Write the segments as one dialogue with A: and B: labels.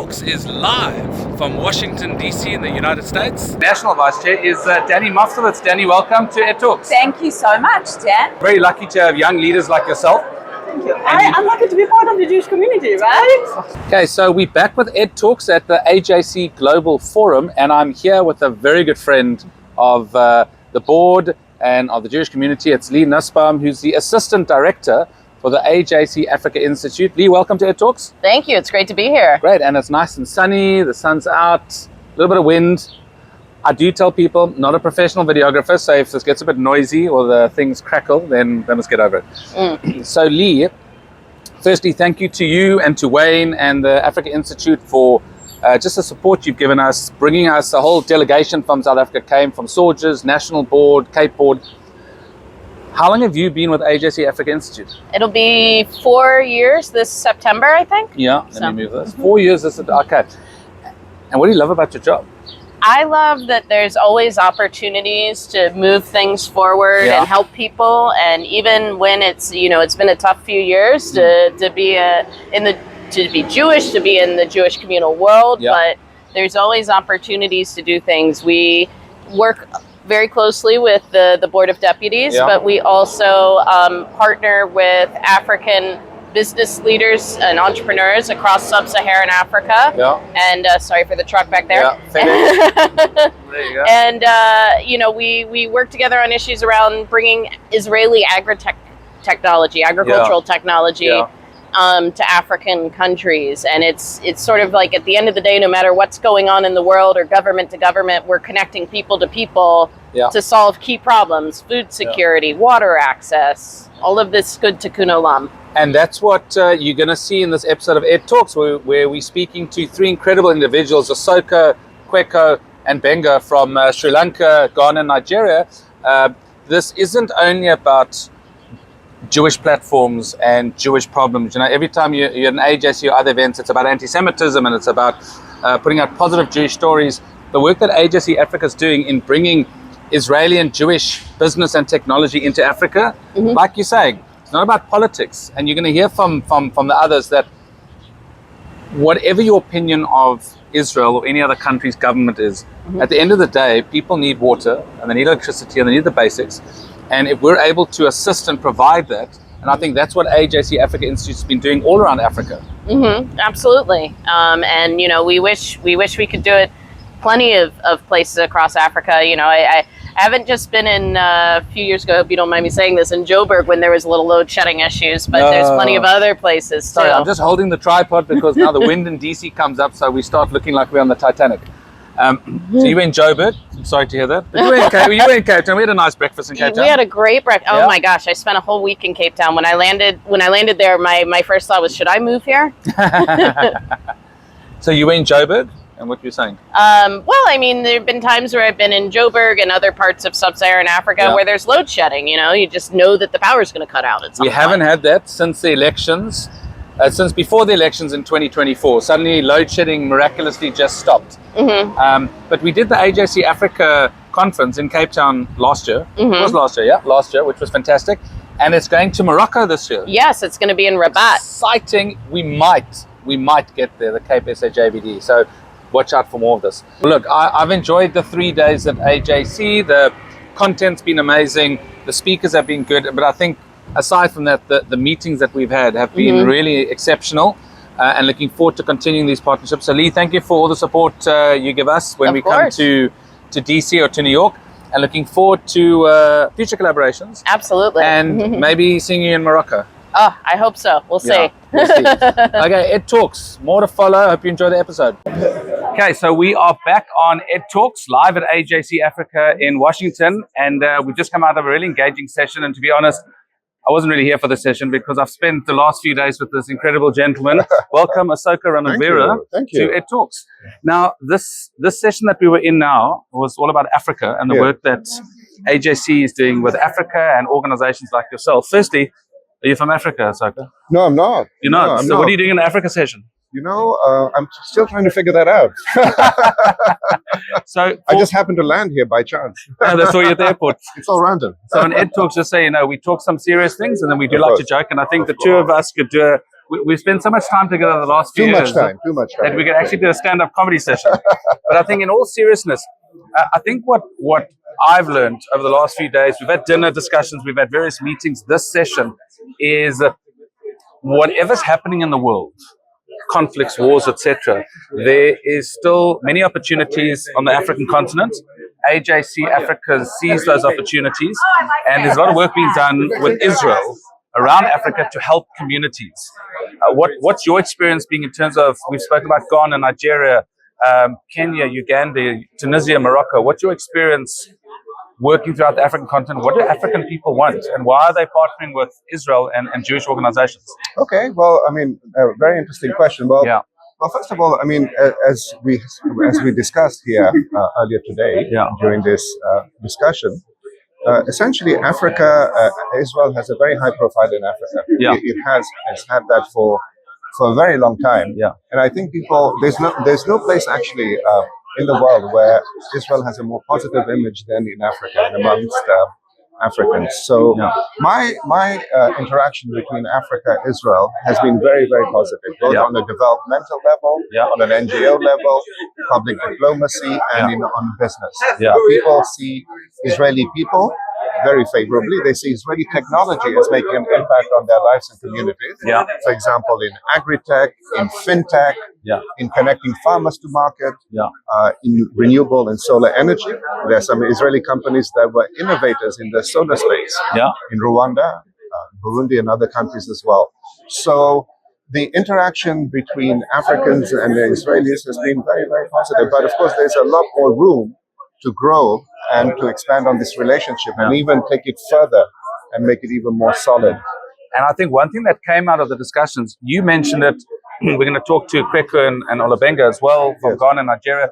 A: Talks is live from Washington, D.C. in the United States. National Vice Chair is Danny Mofsowitz. Danny, welcome to Ed Talks.
B: Thank you so much, Dan.
A: Very lucky to have young leaders like yourself.
B: Thank you. I'm lucky to be part of the Jewish community, right?
A: Okay, so we're back with Ed Talks at the AJC Global Forum, and I'm here with a very good friend of the board and of the Jewish community. It's Lee Nussbaum, who's the Assistant Director for the AJC Africa Institute. Lee, welcome to Ed Talks.
C: Thank you. It's great to be here.
A: Great, and it's nice and sunny. The sun's out, a little bit of wind. I do tell people, not a professional videographer, so if this gets a bit noisy or the things crackle, then let's get over it. So Lee, firstly, thank you to you and to Wayne and the Africa Institute for just the support you've given us, bringing us a whole delegation from South Africa, came from Sorges, National Board, Cape Board. How long have you been with AJC Africa Institute?
C: It'll be 4 years this September, I think.
A: Yeah, let me move this. 4 years, okay. And what do you love about your job?
C: I love that there's always opportunities to move things forward and help people. And even when it's, it's been a tough few years to be Jewish, to be in the Jewish communal world, but there's always opportunities to do things. We work very closely with the Board of Deputies, but we also partner with African business leaders and entrepreneurs across sub-Saharan Africa. And sorry for the truck back there.
A: There you go.
C: And we work together on issues around bringing Israeli agricultural technology to African countries. And it's sort of like, at the end of the day, no matter what's going on in the world or government to government, we're connecting people to people to solve key problems: food security, water access, all of this good tikkun olam.
A: And that's what you're going to see in this episode of Ed Talks, where we're speaking to three incredible individuals, Asoka, Kweko, and Benga from Sri Lanka, Ghana, and Nigeria. This isn't only about Jewish platforms and Jewish problems. Every time you're at an AJC or other events, it's about anti-Semitism and it's about putting out positive Jewish stories. The work that AJC Africa is doing in bringing Israeli and Jewish business and technology into Africa, like you're saying, it's not about politics. And you're going to hear from the others that whatever your opinion of Israel or any other country's government is, at the end of the day, people need water and they need electricity and they need the basics. And if we're able to assist and provide that, and I think that's what AJC Africa Institute has been doing all around Africa.
C: Absolutely. And we wish we could do it plenty of places across Africa. I haven't just been in a few years ago, I hope you don't mind me saying this, in Joburg when there was a little load shedding issues, but there's plenty of other places too.
A: Sorry, I'm just holding the tripod because now the wind in DC comes up, so we start looking like we're on the Titanic. So you were in Joburg. I'm sorry to hear that. But you were in Cape Town. We had a nice breakfast in Cape Town.
C: We had a great breakfast. Oh my gosh, I spent a whole week in Cape Town. When I landed there, my first thought was, should I move here?
A: So you were in Joburg, and what were you saying?
C: Well, I mean, there have been times where I've been in Joburg and other parts of sub-Saharan Africa where there's load shedding. You just know that the power's going to cut out at some point.
A: We haven't had that since the elections. Since before the elections in 2024, suddenly load shedding miraculously just stopped. But we did the AJC Africa conference in Cape Town last year. It was last year, which was fantastic. And it's going to Morocco this year.
C: Yes, it's going to be in Rabat.
A: Exciting. We might get there, the Cape SAJBD. So watch out for more of this. Look, I've enjoyed the 3 days at AJC. The content's been amazing. The speakers have been good. But I think aside from that, the meetings that we've had have been really exceptional, and looking forward to continuing these partnerships. So Lee, thank you for all the support you give us when we come to DC or to New York, and looking forward to future collaborations.
C: Absolutely.
A: And maybe seeing you in Morocco.
C: Oh, I hope so. We'll see.
A: We'll see. Okay, Ed Talks. More to follow. Hope you enjoy the episode. Okay, so we are back on Ed Talks, live at AJC Africa in Washington. And we've just come out of a really engaging session. And to be honest, I wasn't really here for the session because I've spent the last few days with this incredible gentleman. Welcome, Asoka Ranavira, to Ed Talks. Now, this session that we were in now was all about Africa and the work that AJC is doing with Africa and organizations like yourself. Firstly, are you from Africa, Asoka?
D: No, I'm not.
A: You're not? So what are you doing in the Africa session?
D: I'm still trying to figure that out.
A: So
D: I just happened to land here by chance.
A: That's all you at the airport.
D: It's all random.
A: So in Ed Talks, just say, we talk some serious things and then we do like to joke. And I think the two of us could do we've spent so much time together the last few years.
D: Too much time.
A: That we could actually do a stand-up comedy session. But I think in all seriousness, I think what I've learned over the last few days, we've had dinner discussions, we've had various meetings. This session is that whatever's happening in the world, conflicts, wars, etc., there is still many opportunities on the African continent. AJC Africa sees those opportunities, and there's a lot of work being done with Israel around Africa to help communities. What's your experience being in terms of, we've spoken about Ghana, Nigeria, Kenya, Uganda, Tunisia, Morocco. What's your experience working throughout the African continent? What do African people want, and why are they partnering with Israel and Jewish organizations?
D: Okay, well, I mean, a very interesting question. Well,
A: Yeah.
D: well, first of all, I mean, as we discussed here earlier today during this discussion, essentially, Africa, Israel has a very high profile in Africa.
A: Yeah.
D: It has had that for a very long time.
A: Yeah.
D: And I think there's no place actually in the world where Israel has a more positive image than in Africa and amongst Africans. So my interaction between Africa and Israel has been very, very positive, both on a developmental level, on an NGO level, public diplomacy, and on business. People see Israeli people very favorably. They see Israeli technology as making an impact on their lives and communities. For example, in agri-tech, in fintech, in connecting farmers to market, in renewable and solar energy. There are some Israeli companies that were innovators in the solar space in Rwanda, Burundi, and other countries as well. So the interaction between Africans and the Israelis has been very, very positive. But of course, there's a lot more room to grow and to expand on this relationship and even take it further and make it even more solid.
A: And I think one thing that came out of the discussions, you mentioned it, we're going to talk to Kweko and Olabenga as well from Ghana and Nigeria,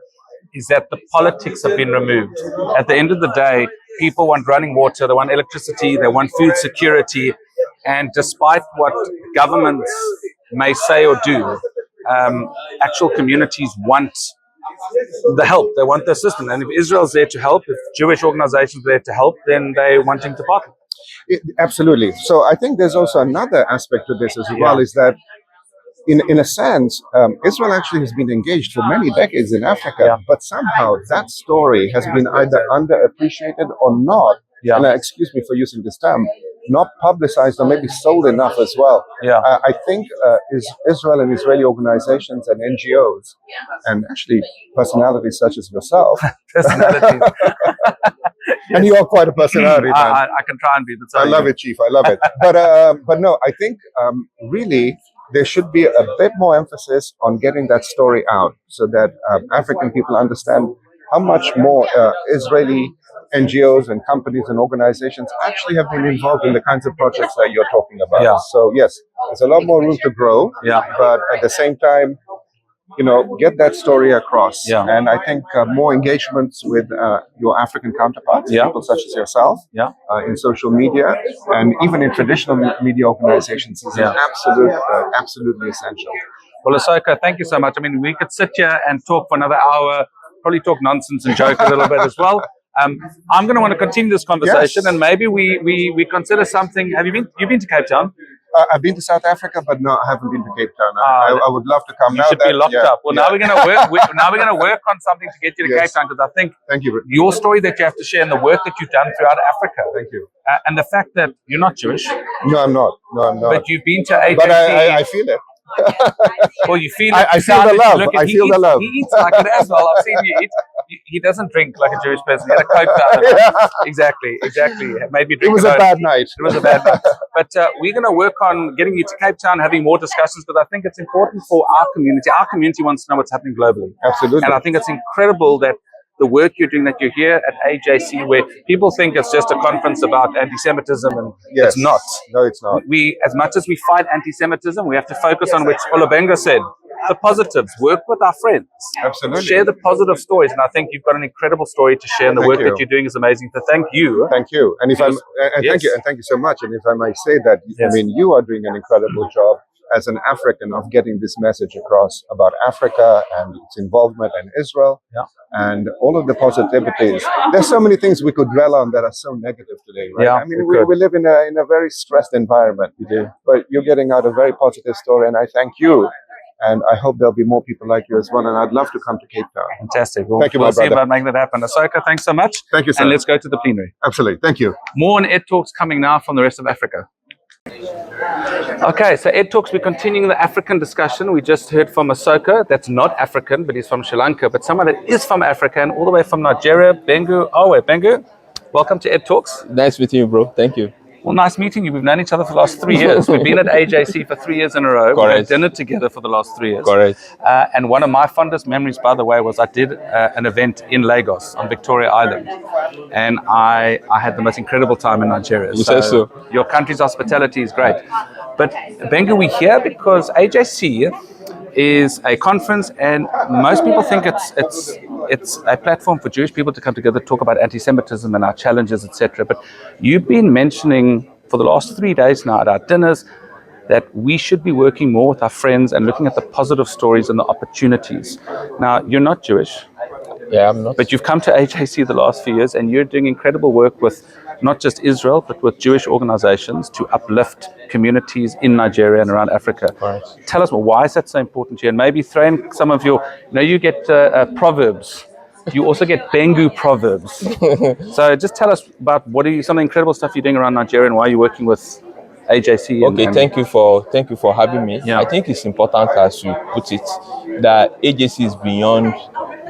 A: is that the politics have been removed. At the end of the day, people want running water, they want electricity, they want food security. And despite what governments may say or do, actual communities want the help, they want the assistance. And if Israel's there to help, if Jewish organizations are there to help, then they're wanting to partner.
D: Absolutely. So I think there's also another aspect to this as well, is that in a sense, Israel actually has been engaged for many decades in Africa, but somehow that story has been either underappreciated or not, and excuse me for using this term, not publicized or maybe sold enough as well. I think Israel and Israeli organizations and NGOs, and actually personalities such as yourself, and you are quite a personality, man.
A: I can try and be, but
D: I love it, Chief. I love it. But no, I think really there should be a bit more emphasis on getting that story out so that African people understand how much more Israeli NGOs and companies and organizations actually have been involved in the kinds of projects that you're talking about. So yes, there's a lot more room to grow, but at the same time, get that story across. And I think more engagements with your African counterparts, people such as yourself, in social media and even in traditional media organizations is absolutely essential.
A: Well, Ahsoka, thank you so much. I mean, we could sit here and talk for another hour, probably talk nonsense and joke a little bit as well. I'm going to want to continue this conversation, and maybe we consider something. You've been to Cape Town?
D: I've been to South Africa, but no, I haven't been to Cape Town. I would love to come.
A: You should be locked up. Well, now we're going to work. Now we're going to work on something to get you to Cape Town, because I think your story that you have to share and the work that you've done throughout Africa.
D: Thank you.
A: And the fact that you're not Jewish.
D: No, I'm not.
A: But you've been to AJC.
D: But I feel it.
A: Well, you feel it.
D: I feel the love. I feel the love.
A: He eats like it as well. I've seen you eat. He doesn't drink like a Jewish person. He had a Coke down. Exactly. Maybe drink.
D: It was a bad night.
A: It was a bad night. But we're going to work on getting you to Cape Town, having more discussions, because I think it's important for our community. Our community wants to know what's happening globally.
D: Absolutely.
A: And I think it's incredible that the work you're doing, that you're here at AJC, where people think it's just a conference about anti-Semitism, and it's not.
D: No, it's not.
A: We, as much as we fight anti-Semitism, we have to focus on, which Olabenga said, the positives. Work with our friends.
D: Absolutely.
A: Share the positive stories, and I think you've got an incredible story to share, and the work that you're doing is amazing. So thank you.
D: Thank you. And thank you so much. And if I might say that, I mean, you are doing an incredible job as an African of getting this message across about Africa and its involvement in Israel and all of the positivities. There's so many things we could dwell on that are so negative today, right?
A: Yeah,
D: I mean, we live in a very stressed environment.
A: We do.
D: But you're getting out a very positive story, and I thank you. And I hope there'll be more people like you as well. And I'd love to come to Cape Town.
A: Fantastic. Well,
D: Thank you,
A: we'll
D: my
A: see
D: brother.
A: about making that happen. Ahsoka, thanks so much.
D: Thank you, sir.
A: And let's go to the plenary.
D: Absolutely. Thank you.
A: More on Ed Talks coming now from the rest of Africa. Okay, so Ed Talks, we're continuing the African discussion. We just heard from Ahsoka, that's not African, but he's from Sri Lanka, but someone that is from Africa and all the way from Nigeria, Bengu Awe. Bengu, welcome to Ed Talks.
E: Nice meeting you, bro. Thank you.
A: Well, nice meeting you. We've known each other for the last 3 years. We've been at AJC for 3 years in a row.
E: Correct.
A: We've had dinner together for the last 3 years.
E: Correct.
A: And one of my fondest memories, by the way, was I did an event in Lagos on Victoria Island. And I had the most incredible time in Nigeria.
E: You said so.
A: Your country's hospitality is great. But Bengu, we're here because AJC is a conference, and most people think it's a platform for Jewish people to come together, talk about anti-Semitism and our challenges, etc. But you've been mentioning for the last 3 days now at our dinners that we should be working more with our friends and looking at the positive stories and the opportunities. Now, you're not Jewish.
E: Yeah, I'm not.
A: But you've come to AJC the last few years, and you're doing incredible work with not just Israel, but with Jewish organizations to uplift communities in Nigeria and around Africa.
E: Right.
A: Tell us more, why is that so important to you? And maybe throw in some of your, you get proverbs. You also get Bengu proverbs. So just tell us about some of the incredible stuff you're doing around Nigeria and why you're working with AJC.
E: Okay, thank you for having me.
A: Yeah.
E: I think it's important, as you put it, that AJC is beyond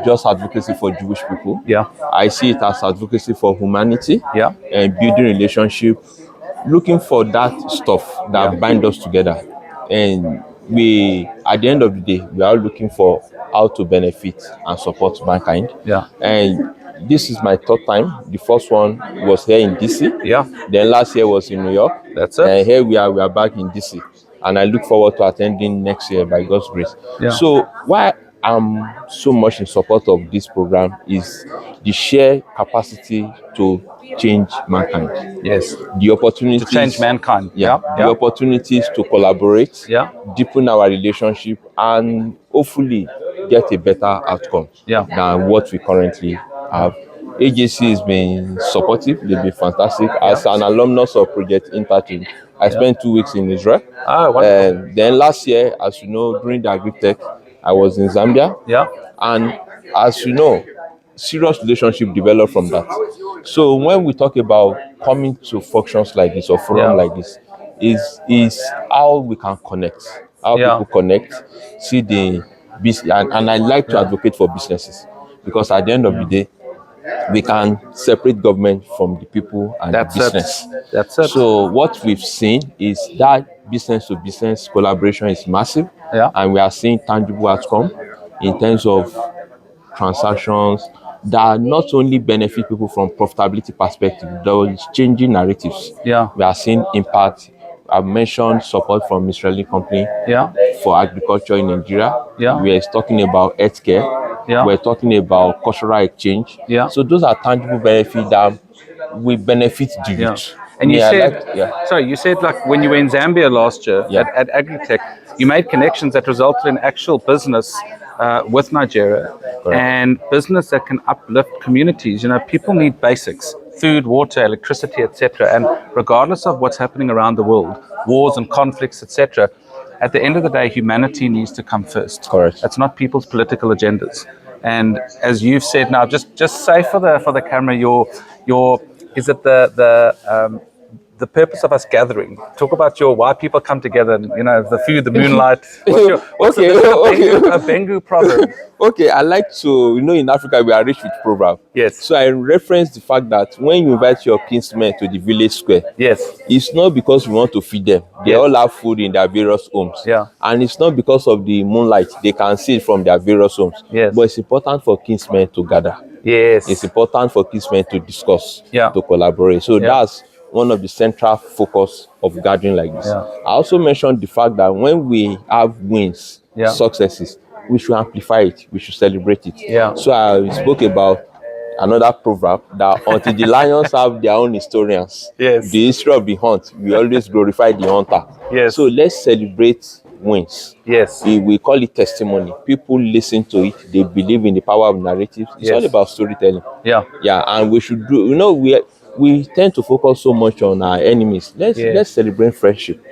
E: just advocacy for Jewish people.
A: Yeah.
E: I see it as advocacy for humanity.
A: Yeah.
E: And building relationship, looking for that stuff that binds us together. And we, at the end of the day, we are looking for how to benefit and support mankind.
A: Yeah.
E: And this is my third time. The first one was here in DC.
A: Yeah.
E: Then last year was in New York.
A: That's it.
E: And here we are back in DC. And I look forward to attending next year by God's grace.
A: Yeah.
E: So why I'm so much in support of this program is the sheer capacity to change mankind.
A: Yes.
E: The opportunities
A: To change mankind.
E: Yeah. The opportunities to collaborate,
A: Yeah.
E: deepen our relationship, and hopefully get a better outcome than what we currently have. AJC has been supportive, they've been fantastic. As an alumnus of Project Interchange, I spent 2 weeks in Israel.
A: Oh, wonderful.
E: Then last year, as you know, during the AgriTech, I was in Zambia.
A: Yeah.
E: And as you know, serious relationship developed from that. So when we talk about coming to functions like this or forum like this, is how we can connect, how people connect, see the business, and I like to advocate for businesses, because at the end of the day, we can separate government from the people and the business.
A: That's it.
E: So what we've seen is that business to business collaboration is massive, and we are seeing tangible outcome in terms of transactions that not only benefit people from profitability perspective, those changing narratives.
A: Yeah.
E: We are seeing impact. I've mentioned support from Israeli company for agriculture in Nigeria.
A: Yeah.
E: We are talking about healthcare.
A: Yeah.
E: We're talking about cultural exchange.
A: Yeah.
E: So those are tangible benefits that will benefit the youth.
A: And you you said like when you were in Zambia last year at AgriTech, you made connections that resulted in actual business with Nigeria.
E: Correct.
A: And business that can uplift communities. People need basics: food, water, electricity, etc. And regardless of what's happening around the world, wars and conflicts, etc., at the end of the day, humanity needs to come first.
E: Correct.
A: It's not people's political agendas. And as you've said now, just say for the camera, is it the purpose of us gathering? Talk about why people come together. The food, the moonlight. What's a Bengu proverb?
E: Okay, I like to, in Africa we are rich with proverb.
A: Yes.
E: So I reference the fact that when you invite your kinsmen to the village square, it's not because you want to feed them. They all have food in their various homes.
A: Yeah.
E: And it's not because of the moonlight. They can see it from their various homes.
A: Yes.
E: But it's important for kinsmen to gather.
A: Yes.
E: It's important for kinsmen to discuss,
A: Yeah.
E: to collaborate. So that's one of the central focus of gathering like this.
A: Yeah.
E: I also mentioned the fact that when we have wins, successes, we should amplify it, we should celebrate it.
A: Yeah.
E: So I spoke about another proverb that until the lions have their own historians,
A: Yes.
E: the history of the hunt, we always glorify the hunter.
A: Yes.
E: So let's celebrate wins.
A: Yes.
E: We call it testimony. People listen to it. They believe in the power of narratives. It's all
A: Yes.
E: about storytelling.
A: Yeah.
E: Yeah, and we should do. We tend to focus so much on our enemies. Let's celebrate friendship.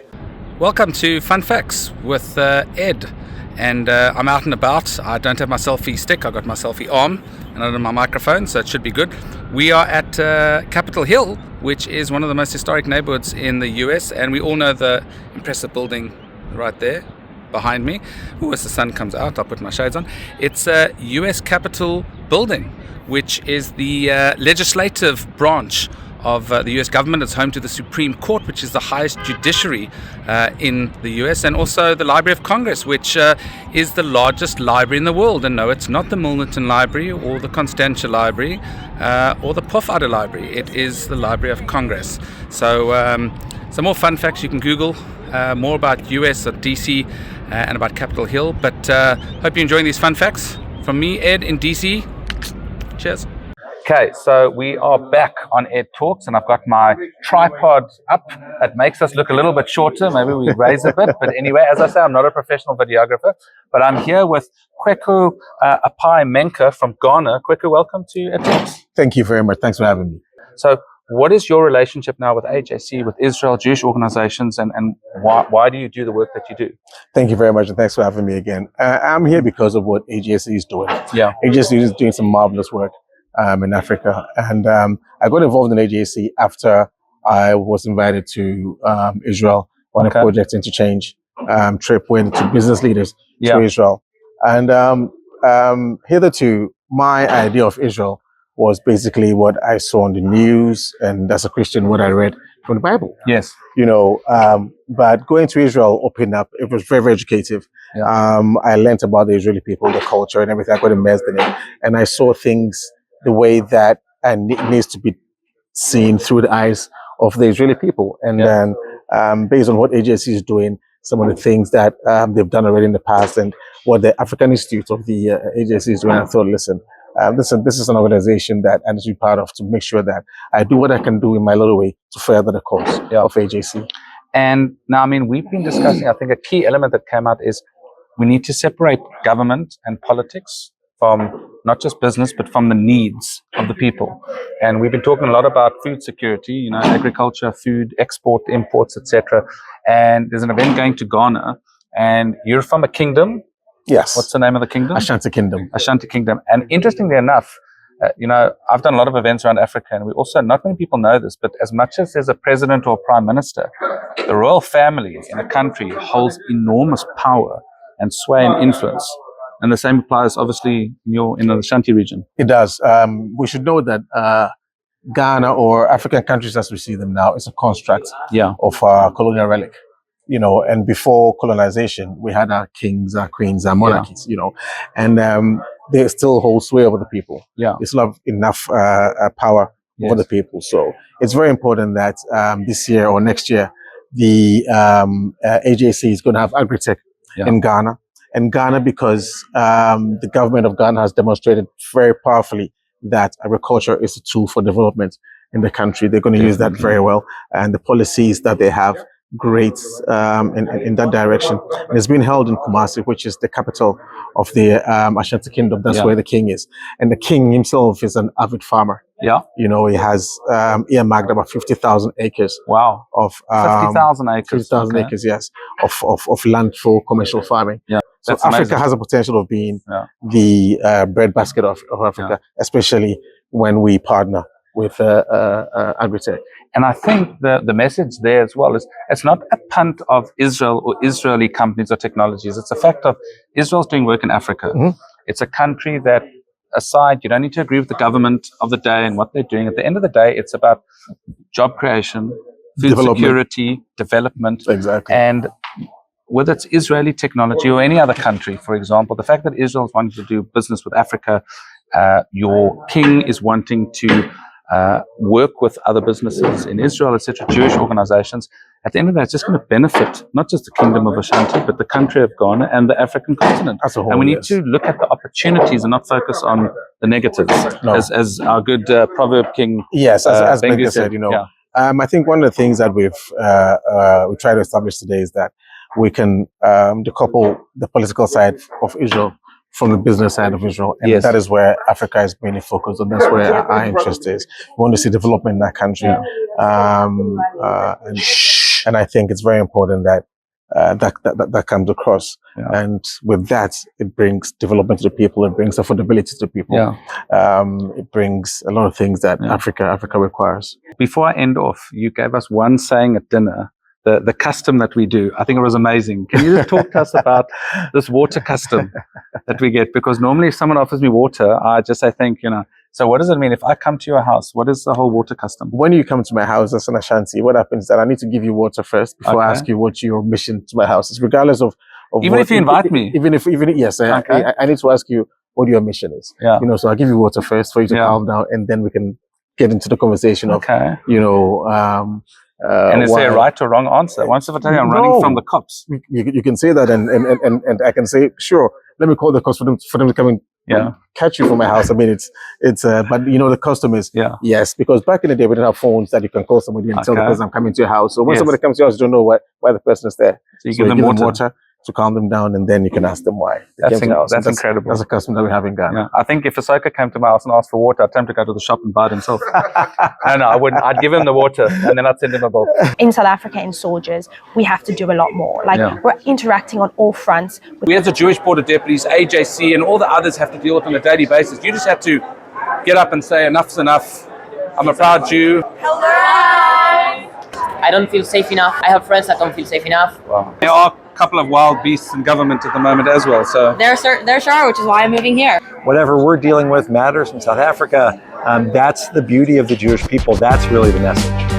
A: Welcome to Fun Facts with Ed. And I'm out and about. I don't have my selfie stick. I got my selfie arm and under my microphone, so it should be good. We are at Capitol Hill, which is one of the most historic neighborhoods in the US, and we all know the impressive building right there behind me. Ooh, as the sun comes out, I'll put my shades on. It's a US Capitol building, which is the legislative branch of the US government. It's home to the Supreme Court, which is the highest judiciary in the US, and also the Library of Congress, which is the largest library in the world. And no, it's not the Milnerton Library or the Constantia Library or the Pofadder Library. It is the Library of Congress. So some more fun facts you can Google more about US or DC and about Capitol Hill. But hope you're enjoying these fun facts. From me, Ed, in DC. Cheers. Okay, so we are back on Ed Talks, and I've got my tripod up. It makes us look a little bit shorter. Maybe we raise a bit. But anyway, as I say, I'm not a professional videographer, but I'm here with Kweku Apai Menka from Ghana. Kweku, welcome to Ed Talks.
F: Thank you very much. Thanks for having me.
A: So what is your relationship now with AJC, with Israel, Jewish organizations, and why do you do the work that you do?
F: Thank you very much, and thanks for having me again. I'm here because of what AJC is doing.
A: Yeah.
F: AJC is doing some marvelous work in Africa. And I got involved in AJC after I was invited to Israel on a project interchange trip with two business leaders to Israel. And hitherto, my idea of Israel was basically what I saw on the news, and as a Christian, what I read from the Bible.
A: Yes.
F: But going to Israel opened up. It was very, very educative.
A: Yeah.
F: I learned about the Israeli people, the culture, and everything. I got immersed in it, and I saw things the way that it needs to be seen through the eyes of the Israeli people. And then based on what AJC is doing, some of the things that they've done already in the past, and what the African Institute of the AJC is doing, I thought, listen, this is an organization that I need to be part of, to make sure that I do what I can do in my little way to further the cause of AJC.
A: And now, I mean, we've been discussing, I think a key element that came out is we need to separate government and politics from not just business, but from the needs of the people. And we've been talking a lot about food security, agriculture, food, export, imports, etc. And there's an event going to Ghana, and you're from a kingdom.
F: Yes.
A: What's the name of the kingdom?
F: Ashanti Kingdom.
A: Ashanti Kingdom. And interestingly enough, I've done a lot of events around Africa, and we also, not many people know this, but as much as there's a president or a prime minister, the royal family in a country holds enormous power and sway and influence. And the same applies, obviously, in the Ashanti region.
F: It does. We should know that Ghana, or African countries as we see them now, is a construct of colonial relic. And before colonization, we had our kings, our queens, our monarchies, and they still hold sway over the people. Yeah. They still have enough power over the people. So it's very important that this year or next year, the AJC is going to have agri-tech in Ghana. And Ghana, because the government of Ghana has demonstrated very powerfully that agriculture is a tool for development in the country. They're going to use that very well. And the policies that they have, great in that direction. And it's been held in Kumasi, which is the capital of the Ashanti Kingdom. That's where the king is. And the king himself is an avid farmer. Yeah. He has earmarked about 50,000 acres.
A: Wow.
F: Of
A: 50,000 acres.
F: 50,000 acres, yes, of land for commercial farming. Yeah. So
A: That's
F: Africa
A: amazing.
F: has a potential of being the breadbasket of Africa, especially when we partner with agri-tech.
A: And I think the message there as well is it's not a punt of Israel or Israeli companies or technologies. It's a fact of Israel's doing work in Africa. Mm-hmm. It's a country that, aside, you don't need to agree with the government of the day and what they're doing. At the end of the day, it's about job creation, food security, development.
F: Exactly.
A: And whether it's Israeli technology or any other country, for example, the fact that Israel is wanting to do business with Africa, your king is wanting to work with other businesses in Israel, etc., Jewish organizations. At the end of the day, it's just going to benefit not just the kingdom of Ashanti, but the country of Ghana and the African continent. As a whole, and we need to look at the opportunities and not focus on the negatives, as our good proverb king.
F: Yes, as Benga said, I think one of the things that we try to establish today is that we can decouple the political side of Israel from the business side of Israel. And that is where Africa is mainly focused on. That's where our interest is. We want to see development in that country. And I think it's very important that that comes across. And with that, it brings development to the people. It brings affordability to the people. It brings a lot of things that Africa requires.
A: Before I end off, you gave us one saying at dinner, the custom that we do. I think it was amazing. Can you just talk to us about this water custom that we get? Because normally if someone offers me water, I just think, so what does it mean? If I come to your house, what is the whole water custom?
F: When you come to my house as an Ashanti, what happens is that I need to give you water first before I ask you what your mission to my house is, regardless of
A: even if you invite me.
F: Even yes, I need to ask you what your mission is. So I'll give you water first for you to calm down, and then we can get into the conversation of,
A: and is there a right or wrong answer? Once if I tell you I'm running from the cops.
F: You can say that, and I can say, sure, let me call the cops for them to come and catch you from my house. I mean, it's but the custom is yes, because back in the day we didn't have phones that you can call somebody and tell the person I'm coming to your house. So when somebody comes to your house, you don't know why the person is there.
A: So you give them water
F: to calm them down, and then you can ask them why.
A: That's incredible.
F: That's a custom that we have in Ghana.
A: I think if Ahsoka came to my house and asked for water, I'd tell him to go to the shop and buy it himself. No, I wouldn't. I'd give him the water and then I'd send him a bill.
G: In South Africa, in soldiers, we have to do a lot more. We're interacting on all fronts.
A: We as the Jewish Board of Deputies, AJC, and all the others have to deal with on a daily basis. You just have to get up and say, enough's enough. I'm a proud Jew.
H: Hello! I don't feel safe enough. I have friends that don't feel safe enough.
A: Wow. There are a couple of wild beasts in government at the moment as well. So
H: there are, which is why I'm moving here.
I: Whatever we're dealing with matters in South Africa. That's the beauty of the Jewish people. That's really the message.